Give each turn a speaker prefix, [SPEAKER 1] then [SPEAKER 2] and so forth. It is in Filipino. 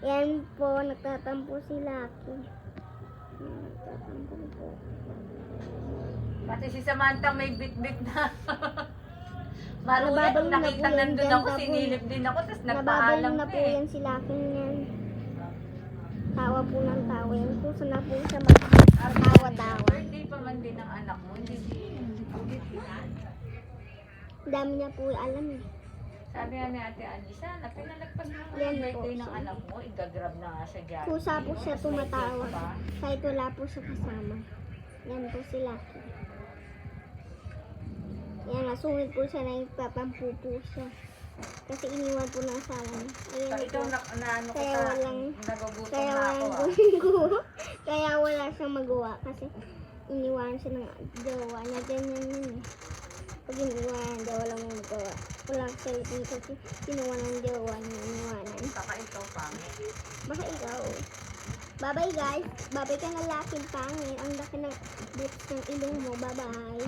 [SPEAKER 1] Yan po, nagtatampo si Lucky. Nagtatampo po.
[SPEAKER 2] Pati si Samantha may bit-bit na. Maruya,
[SPEAKER 1] Nababalo
[SPEAKER 2] nung
[SPEAKER 1] na
[SPEAKER 2] nakita
[SPEAKER 1] po yan
[SPEAKER 2] nandun
[SPEAKER 1] dyan,
[SPEAKER 2] ako,
[SPEAKER 1] tapos
[SPEAKER 2] sinilip din ako, tapos
[SPEAKER 1] Nababalo
[SPEAKER 2] nagpaalam
[SPEAKER 1] na
[SPEAKER 2] na
[SPEAKER 1] po
[SPEAKER 2] eh.
[SPEAKER 1] yan si Lucky yan. Tawa po ng tawa yan. Kung saan na po siya magtawa-tawa.
[SPEAKER 2] Birthday pa man din ng anak mo, hindi.
[SPEAKER 1] Dami niya po alam eh.
[SPEAKER 2] Sabi nga ni Ate Anissa, na pinalagpas mo nga
[SPEAKER 1] Yan
[SPEAKER 2] yung
[SPEAKER 1] po
[SPEAKER 2] birthday ng
[SPEAKER 1] siya.
[SPEAKER 2] anak mo, igagrab na nga siya dyan.
[SPEAKER 1] Kusa po siya
[SPEAKER 2] Tapos may
[SPEAKER 1] tumatawa.
[SPEAKER 2] cake pa.
[SPEAKER 1] Kahit wala po siya kasama. Yan po si Lucky. Yan, nasungit po siya na ipapampu po siya. Kasi iniwan po ng asawa niya. Ayan
[SPEAKER 2] Pag
[SPEAKER 1] po.
[SPEAKER 2] ikaw na ano
[SPEAKER 1] Kaya
[SPEAKER 2] kita,
[SPEAKER 1] walang-
[SPEAKER 2] nagugutom
[SPEAKER 1] Kaya
[SPEAKER 2] na ako
[SPEAKER 1] walang gumugo. Kaya wala siyang magawa. Kasi iniwan siya ng jowa na ganyan yun eh. Pag iniwan, jowa lang mo magawa. Walang cellphone kasi kinuha ng jowa niya iniwanan.
[SPEAKER 2] Saka ikaw pa.
[SPEAKER 1] Baka ikaw. Bye-bye guys. Bye-bye ka na Lucky pangit. Ang laki ng lips ng ilong mo. Bye-bye.